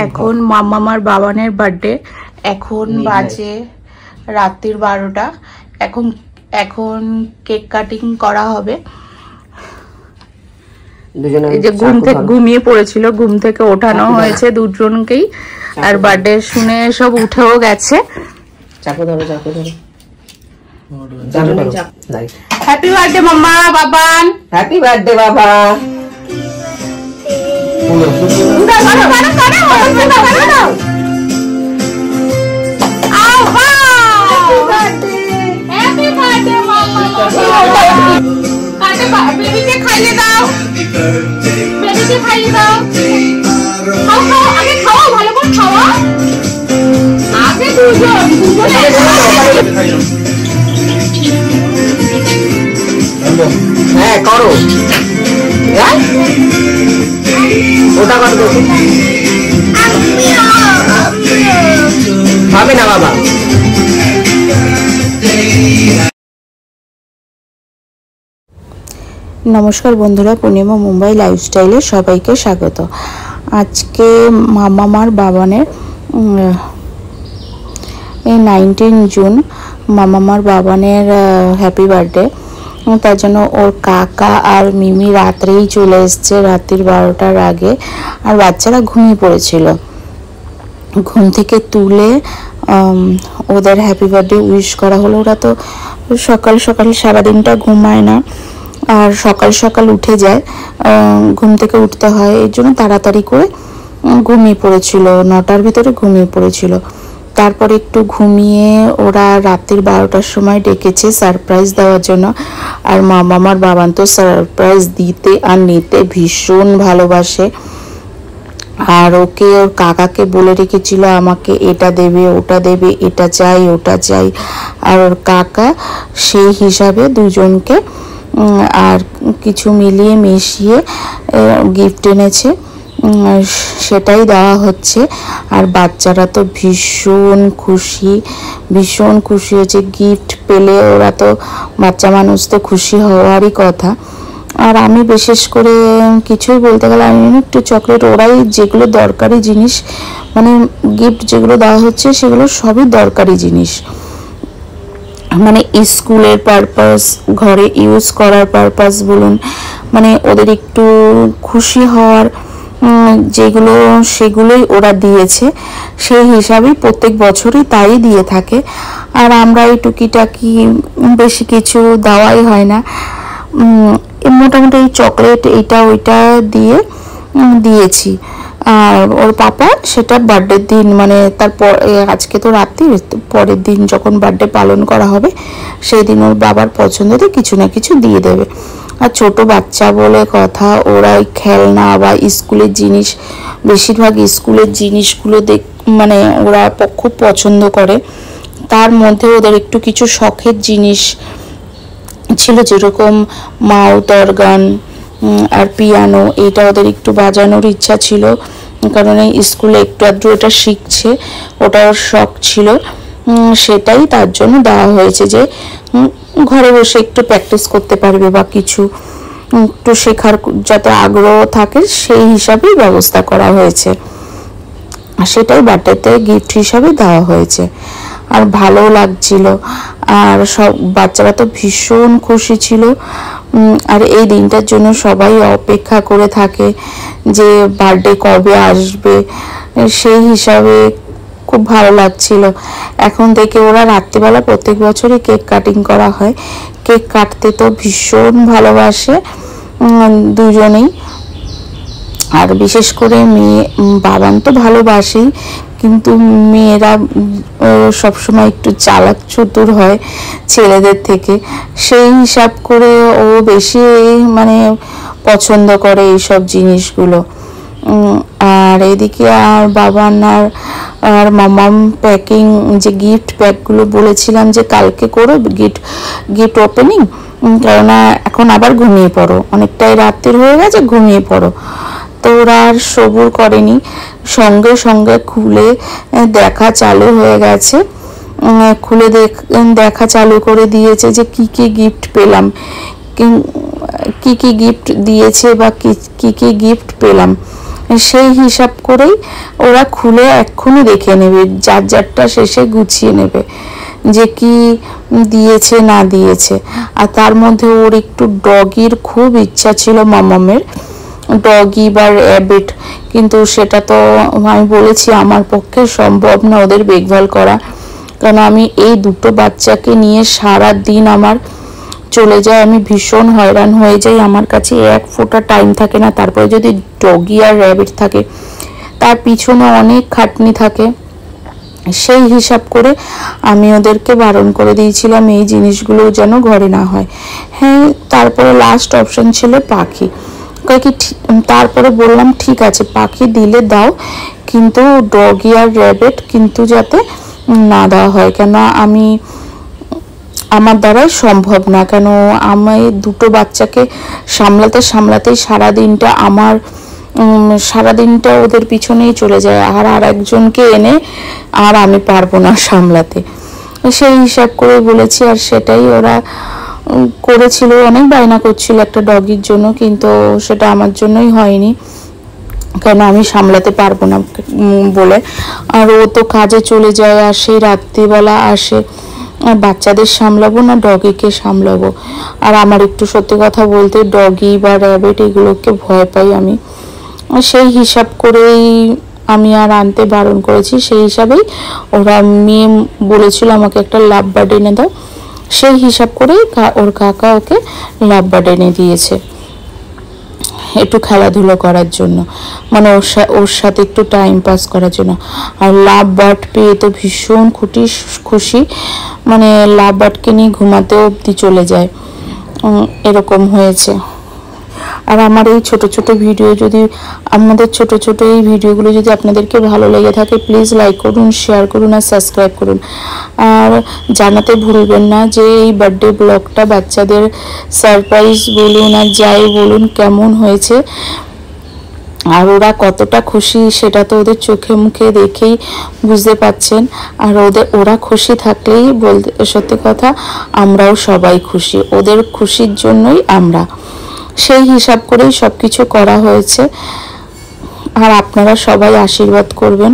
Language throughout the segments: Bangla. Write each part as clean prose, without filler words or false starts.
এখন মামামার বাবানের বার্থডে। এখন বাজে রাত্রির 12টা। এখন কেক কাটিং করা হবে। এই যে ঘুম থেকে ঘুমিয়ে পড়েছিল, ঘুম থেকে ওঠানো হয়েছে দুজনকেই। আর বার্থডে শুনে সব উঠেও গেছে। Happy birthday mamma, Baban. Happy birthday বাবা। বেবিকে খাইয়ে দাও, বেবিকে খাইয়ে দাও। খাও খাও, আগে খাও, ভালো করে খাওয়া। আগে দুজনে হ্যাঁ করো, ওটা করো। হবে না বাবা। নমস্কার বন্ধুরা, পূর্ণিমা মুম্বাই লাইফস্টাইলে সবাইকে স্বাগত। আজকে মামামার বাবানের 19 জুন মামামার বাবানের হ্যাপি বার্থডে। তার জন্য ওর কাকা আর মিমি রাত্রেই চলে এসছে, রাত্রির 12টার আগে। আর বাচ্চারা ঘুমিয়ে পড়েছিল। ঘুম থেকে তুলে ওদের হ্যাপি বার্থডে উইশ করা হলো। ওরা তো সকাল সকাল সারাদিনটা ঘুমায় না, আর সকাল সকাল উঠে যায়, ঘুম থেকে উঠতে হয়, এই জন্য তাড়াতাড়ি করে ঘুমিয়ে পড়েছিল। 9টার ভিতরে ঘুমিয়ে পড়েছিল। তারপরে একটু ঘুমিয়ে ওরা রাত্রির 12টার সময় ডেকেছে সারপ্রাইজ দেওয়ার জন্য। আর মামামার বাবান তো সারপ্রাইজ দিতে আর নিতে ভীষণ ভালোবাসে। আর ওকে ওর কাকাকে বলে রেখেছিল আমাকে এটা দেবে, ওটা দেবে, এটা চাই, ওটা চাই। আর ওর কাকা সেই হিসাবে দুজনকে আর কিছু মিলিয়ে মিশিয়ে গিফট এনেছে, সেটাই দেওয়া হচ্ছে। আর বাচ্চারা তো ভীষণ খুশি হয়েছে গিফট পেলে। ওরা তো বাচ্চা মানুষ, তো খুশি হওয়ারই কথা। আর আমি বিশেষ করে কিছুই বলতে গেলে আমি একটু চকলেট, ওরাই যেগুলো দরকারি জিনিস, মানে গিফট যেগুলো দেওয়া হচ্ছে সেগুলো সবই দরকারি জিনিস, মানে স্কুলের পারপাস, ঘরে ইউজ করার পারপাস বলুন, মানে ওদের একটু খুশি হওয়ার যেগুলো সেগুলোই ওরা দিয়েছে। সেই হিসাবেই প্রত্যেক বছরই তাই দিয়ে থাকে। আর আমরা এই টুকিটাকি বেশি কিছু দেওয়াই হয় না, মোটামুটি এই চকলেট এইটা ওইটা দিয়েছি। আর ওর পাপা সেটা বার্থডের দিন, মানে তারপর আজকে তো রাত্রি, পরের দিন যখন বার্থডে পালন করা হবে সেই দিন ওর বাবার পছন্দতে কিছু না কিছু দিয়ে দেবে। আর ছোট বাচ্চা বলে কথা, ওরা খেলনা বা স্কুলের জিনিস, বেশিরভাগ স্কুলের জিনিসগুলো মানে ওরা খুব পছন্দ করে। তার মধ্যে ওদের একটু কিছু শখের জিনিস ছিল, যেরকম মাউথ অর্গান আর পিয়ানো, এটা ওদের একটু বাজানোর ইচ্ছা ছিল, কারণ এই স্কুলে একটু আধটু এটা শিখছে, ওটা ওর শখ ছিল। সেটাই তার জন্য দেওয়া হয়েছে, যে ঘরে বসে একটু প্র্যাকটিস করতে পারবে বা কিছু একটু শেখার যাতে আগ্রহ থাকে, সেই হিসাবেই ব্যবস্থা করা হয়েছে। সেটাই বার্থডেতে গিফট হিসাবে দেওয়া হয়েছে। আর ভালো লাগছিল। আর সব বাচ্চারা তো ভীষণ খুশি ছিল। আর এই দিনটার জন্য সবাই অপেক্ষা করে থাকে যে বার্থডে কবে আসবে, সেই হিসাবে খুব ভালো লাগছিল। এখন থেকে ওরা রাত্রিবেলা প্রত্যেক বছরই কেক কাটিং করা হয়। কেক কাটতে তো ভীষণ ভালোবাসে দুজনেই। আর বিশেষ করে বাবান তো ভালোবাসেই, কিন্তু মেয়েরা সবসময় একটু চালাক চতুর হয় ছেলেদের থেকে, সেই হিসাব করে ও বেশি মানে পছন্দ করে এইসব জিনিসগুলো। আর এদিকে আর বাবান আর মামাম প্যাকিং, যে গিফট প্যাকগুলো বলেছিলাম যে কালকে করো গিফট ওপেনিং, কেননা এখন আবার ঘুমিয়ে পড়ো, অনেকটাই রাত্রির হয়ে গেছে, ঘুমিয়ে পড়ো। তো ওরা আর সবুর করেনি, সঙ্গে সঙ্গে খুলে দেখা চালু হয়ে গেছে। খুলে দেখা চালু করে দিয়েছে যে কি কি গিফট পেলাম, কি কি গিফট দিয়েছে বা কি কি গিফট পেলাম, সেই হিসাব করেই ওরা খুলে এক্ষুনি দেখে নেবে, যার যারটা শেষে গুছিয়ে নেবে যে কি দিয়েছে না দিয়েছে। আর তার মধ্যে ওর একটু ডগির খুব ইচ্ছা ছিল, মামামের ডগি বা র্যাবিট, কিন্তু সেটা তো আমি বলেছি আমার পক্ষে সম্ভব না ওদের দেখভাল করা, কারণ আমি এই দুটো বাচ্চাকে নিয়ে সারা দিন আমার চলে যায়, আমি ভীষণ হয়রান হয়ে যাই, আমার কাছে এক ফোঁটা টাইম থাকে না। তারপরে যদি ডগি আর র্যাবিট থাকে তার পিছনে অনেক খাটনি থাকে। সেই হিসাব করে আমি ওদেরকে বারণ করে দিয়েছিলাম এই জিনিসগুলো যেন ঘরে না হয়। হ্যাঁ, তারপরে লাস্ট অপশন ছিল পাখি। তারপরে বললাম ঠিক আছে পাখি দিলে দাও, কিন্তু ডগি আর র্যাবিট কিন্তু যাতে না দেওয়া হয়, কেন আমার দ্বারাই সম্ভব না। কেন আমি দুটো বাচ্চাকে সামলাতেই সারাদিনটা ওদের পিছনেই চলে যায়, আর একজনকে এনে আর আমি পারবো না সামলাতে। সেই হিসাব করে বলেছি, আর সেটাই ওরা করেছিল। অনেক বায়না করছিল একটা ডগির জন্য, কিন্তু সেটা আমার জন্যই হয়নি, কেন আমি সামলাতে পারবো না বলে। আর ও তো কাজে চলে যায়, আর সেই রাত্রিবেলা আসে, বাচ্চাদের সামলাবো না ডগিকে সামলাবো। আর আমার একটু সত্যি কথা বলতে ডগি বা র্যাবিট এগুলোকে ভয় পাই আমি। সেই হিসাব করেই আমি আর আনতে বারণ করেছি। সেই হিসাবেই ওরা মেয়ে বলেছিল আমাকে একটা লাভ বার্ড এনে দাও, সেই হিসাব করেই ওর কাকা ওকে লাভ বার্ড এনে দিয়েছে একটু খেলাধুলো করার জন্য, মানে ওর সাথে একটু টাইম পাস করার জন্য। আর লাভ বার্ড পেয়ে তো ভীষণ খুশি, মানে লাভ বার্ডকে নিয়ে ঘুমাতেও অবধি চলে যায়, এরকম হয়েছে। আর আমার এই ছোট ছোট ভিডিও যদি আমাদের ছোট ছোট এই ভিডিওগুলো যদি আপনাদেরকে ভালো লেগে থাকে, প্লিজ লাইক করুন, শেয়ার করুন আর সাবস্ক্রাইব করুন। আর জানাতে ভুলবেন না যে এই বার্থডে ব্লগটা বাচ্চাদের সারপ্রাইজ বলুন আর যাই বলুন কেমন হয়েছে, আর ওরা কতটা খুশি সেটা তো ওদের চোখে মুখে দেখেই বুঝতে পাচ্ছেন। আর ওরা খুশি থাকলেই বলতে সত্যি কথা আমরাও সবাই খুশি, ওদের খুশির জন্যই আমরা। সেই হিসাব করেই সব কিছু করা হয়েছে। আর আপনারা সবাই আশীর্বাদ করবেন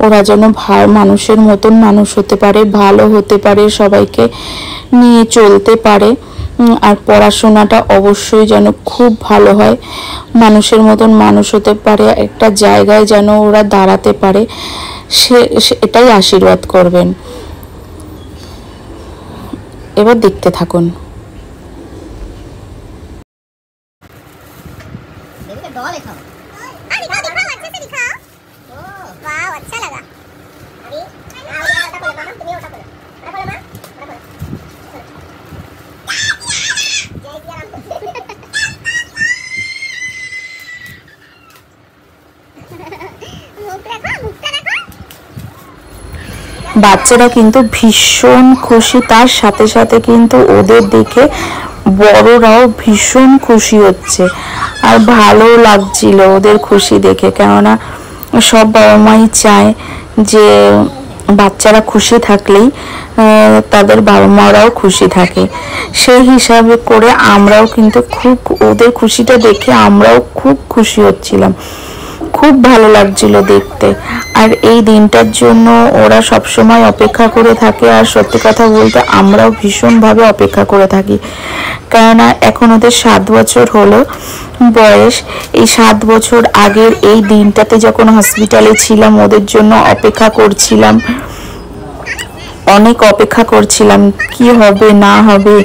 ওরা যেন মানুষের মতন মানুষ হতে পারে, ভালো হতে পারে, সবাইকে নিয়ে চলতে পারে। আর পড়াশোনাটা অবশ্যই যেন খুব ভালো হয়, মানুষের মতন মানুষ হতে পারে, একটা জায়গায় যেন ওরা দাঁড়াতে পারে, এটাই আশীর্বাদ করবেন। এবার দেখতে থাকুন। डॉल है खाओ। दिखाओ दिखाओ अच्छे से दिखाओ। ओह वाह अच्छा लगा। अभी आओ ये ओटा बोले मामा, तुम्हें ओटा बोलो। ओटा बोलो मां, ओटा बोलो। जय सिया राम। मुक्ता देखो। বাচ্চারা কিন্তু ভীষণ খুশি, তার সাথে সাথে কিন্তু ওদের দেখে বড়রাও ভীষণ খুশি হচ্ছে, আর ভালো লাগছিল ওদের খুশি দেখে। কেননা সব বাবা মাই চায় যে বাচ্চারা খুশি থাকলেই তাদের বাবা মারাও খুশি থাকে। সেই হিসাবে করে আমরাও কিন্তু খুব ওদের খুশিটা দেখে আমরাও খুব খুশি হচ্ছিলাম, খুব ভালো লাগছিল দেখতে। আর এই দিনটার জন্য ওরা সবসময় অপেক্ষা করে থাকে, আর সত্যি কথা বলতে আমরাও ভীষণভাবে অপেক্ষা করে থাকি। কেননা এখন ওদের 7 বছর হলো বয়স। এই 7 বছর আগের এই দিনটাতে যখন হসপিটালে ছিলাম ওদের জন্য অপেক্ষা করছিলাম, অনেক অপেক্ষা করছিলাম কি হবে না হবে,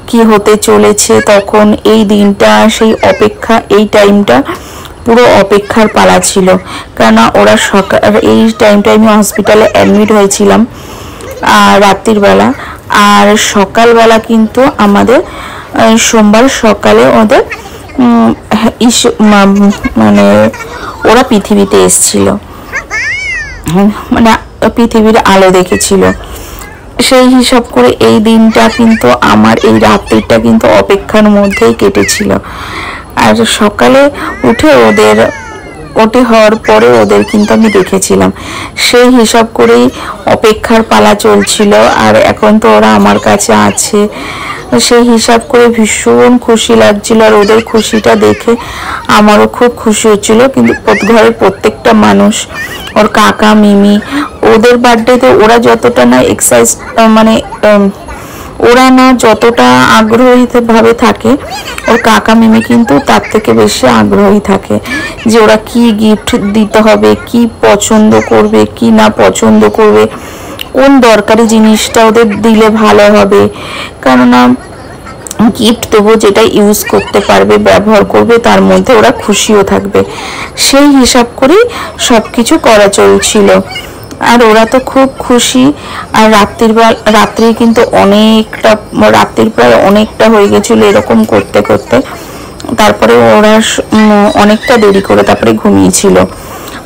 কি হতে চলেছে। তখন এই দিনটা, সেই অপেক্ষা, এই টাইমটা পুরো অপেক্ষার পালা ছিল। কেননা ওরা এই টাইমটা আমি হসপিটালে অ্যাডমিট হয়েছিলাম রাত্রির বেলা, আর সকালবেলা কিন্তু আমাদের সোমবার সকালে ওদের মানে ওরা পৃথিবীতে এসেছিল, মানে পৃথিবীর আলো দেখেছিল। সেই হিসাব করে এই দিনটা কিন্তু আমার এই রাত্রিটা কিন্তু অপেক্ষার মধ্যেই কেটেছিল। আর সকালে উঠে ওটি হওয়ার পরে ওদের কিন্তু আমি দেখেছিলাম। সেই হিসাব করেই অপেক্ষার পালা চলছিল। আর এখন তো ওরা আমার কাছে আছে, সেই হিসাব করে ভীষণ খুশি লাগছিল। আর ওদের খুশিটা দেখে আমারও খুব খুশি হচ্ছিল। কিন্তু ঘরের প্রত্যেকটা মানুষ, ওর কাকা মিমি, ওদের বার্থডেতে ওরা যতটা না এক্সাইজ মানে ওরা না যতটা আগ্রহী ভাবে থাকে, ওর কাকা মিমি কিন্তু তার থেকে বেশি আগ্রহী থাকে যে ওরা কি গিফট দিতে হবে, কি পছন্দ করবে, কি না পছন্দ করবে, কোন দরকারি জিনিসটা ওদের দিলে ভালো হবে। কেননা গিফট দেবো যেটা ইউজ করতে পারবে, ব্যবহার করবে, তার মধ্যে ওরা খুশিও থাকবে, সেই হিসাব করেই সব কিছু করা চলছিল। আর ওরা তো খুব খুশি। আর রাত্রি কিন্তু অনেকটা, রাত্রির প্রায় অনেকটা হয়ে গেছিলো এরকম করতে করতে। তারপরে ওরা অনেকটা দেরি করে তারপরে ঘুমিয়েছিল।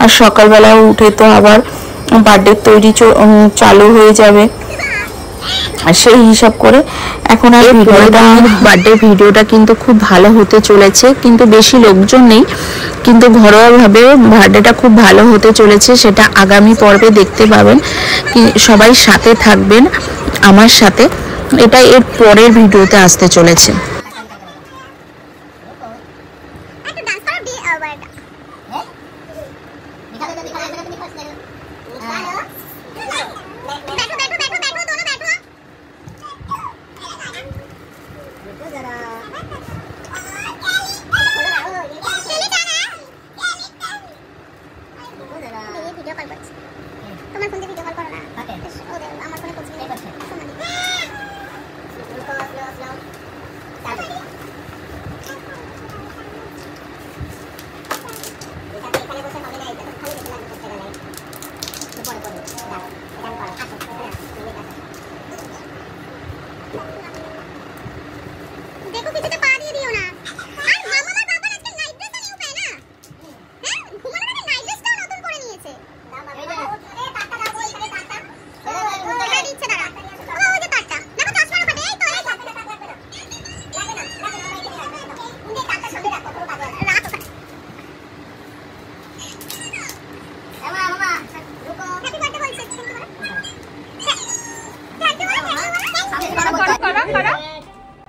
আর সকালবেলা উঠে তো আবার বার্থডে তৈরি চালু হয়ে যাবে, সেই হিসাব করে এখন আর বার্থডে ভিডিওটা কিন্তু খুব ভালো হতে চলেছে। কিন্তু বেশি লোকজন নেই, কিন্তু ঘরোয়াভাবে বার্থডেটা খুব ভালো হতে চলেছে, সেটা আগামী পর্বে দেখতে পাবেন। সবাই সাথে থাকবেন আমার সাথে, এটা এর পরের ভিডিওতে আসতে চলেছে।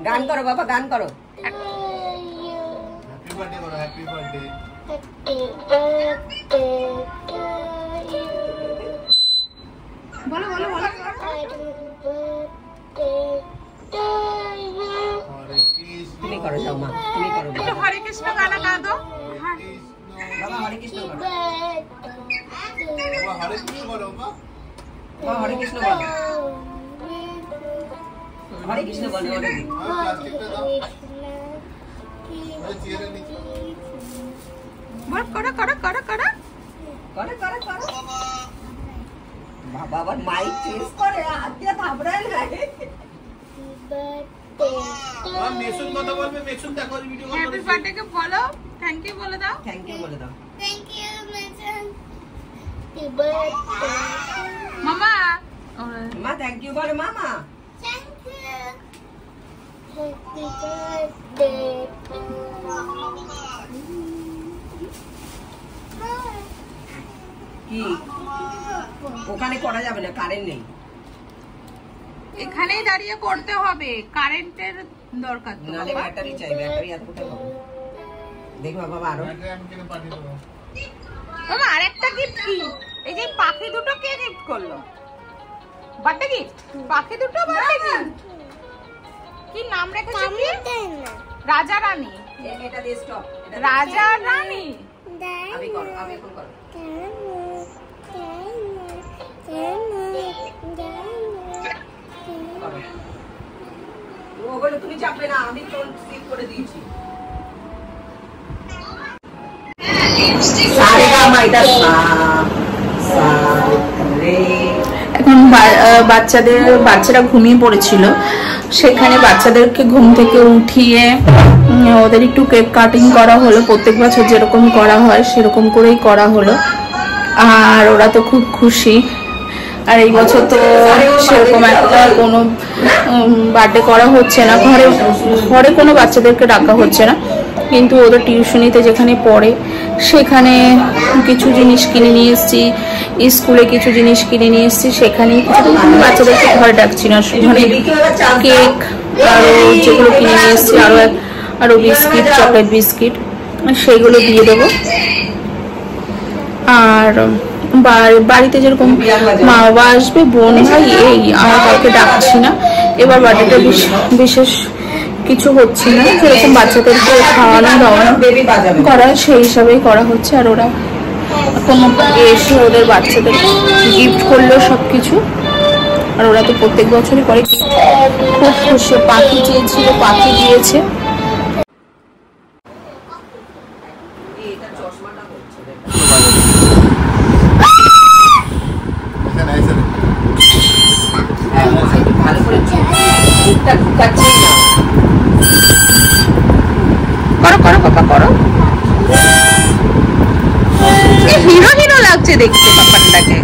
গান করো বাবা, গান করো। হ্যাপি বার্থডে করো, হ্যাপি বার্থডে। বলো বলো বলো। তুমি করো, যাও মা, তুমি করো। একটু হরে কৃষ্ণ গানা গাও তো। বাবা হরে কৃষ্ণ করো। বাবা হরে কৃষ্ণ করো মা। বাবা হরে কৃষ্ণ বলো। হরে কৃষ্ণ বলো। প্লাস্টিকটা দাও। ওই চেয়ারে নিচে। বল করো করো করো করো। করো করো করো। বাবা আবার মাইক চেঞ্জ করে, হাত দিয়ে থাবড়ায় না। মা মেসুন কথা বলবে, মেসুন দেখো ভিডিও কল হ্যাপি করে। বার্থডে কে বলো, থ্যাংক ইউ বলে দাও। থ্যাংক ইউ বলে দাও। Thank you, Mason. Happy মামা মা থ্যাংক ইউ বলো মামা। Thank you. Happy birthday. কি ওখানে করা যাবে না, কারেন্ট নেই। এখানেই দাঁড়িয়ে করতে হবে, কারেন্টের দরকার তো। নালে ব্যাটারি চাই, ব্যাটারি আর কোথায় পাবো? দেখবা বাবা আরো ব্যাটারি আমি কিনে পাঠিয়ে দেবো। মামা আরেকটা গিফট কি? এই যে পাখি দুটো কে গিফট করলো? Birthday gift? পাখি দুটো বার্থডে গিফট। কি নাম রেখেছে কি? রাজা রানী। এটা দিয়ে স্টপ। রাজা রানী। আমি করো, আমি এখন করো। ওগুলো তুমি চাপবে না, আমি তো ঠিক করে দিয়েছি। এখন বাচ্চারা ঘুমিয়ে পড়েছিল, সেখানে বাচ্চাদেরকে ঘুম থেকে উঠিয়ে ওদের একটু কেক কাটিং করা হলো। প্রত্যেক বছর যেরকম করা হয় সেরকম করেই করা হলো। আর ওরা তো খুব খুশি। আর এই বছর তো সেরকম একটা কোনো বার্থডে করা হচ্ছে না, ঘরে কোনো বাচ্চাদেরকে ডাকা হচ্ছে না, কিন্তু ওদের টিউশনিতে যেখানে পড়ে সেখানে কিছু জিনিস কিনে নিয়ে এসেছি, স্কুলে কিছু জিনিস কিনে নিয়ে এসেছি, সেখানেই কিছু বাচ্চাদেরকে ঘরে ডাকছি না, কেক আরও যেগুলো কিনে নিয়ে এসেছি, আরও বিস্কিট, চকলেট বিস্কিট, সেইগুলো দিয়ে দেবো। আর বাড়িতে যেরকম মা বাবা আসবে, বোন ভাই, এই আমার কাউকে ডাকছি না। এবার বাড়িটা বিশেষ কিছু হচ্ছে না, যেরকম বাচ্চাদেরকে খাওয়ানো দাওয়ানো করা সেই হিসাবেই করা হচ্ছে। আর ওরা কোনো এসে ওদের বাচ্চাদের গিফট করলো সব কিছু। আর ওরা তো প্রত্যেক বছরই করে গিফট, খুব খুশি। পাখি চেয়েছিল, পাখি দিয়েছে। ভালো করে মুখটা ঢুকাচ্ছেই না। করো করো পাপা করো। হিরো হিরো লাগছে দেখতে পাপানটাকে।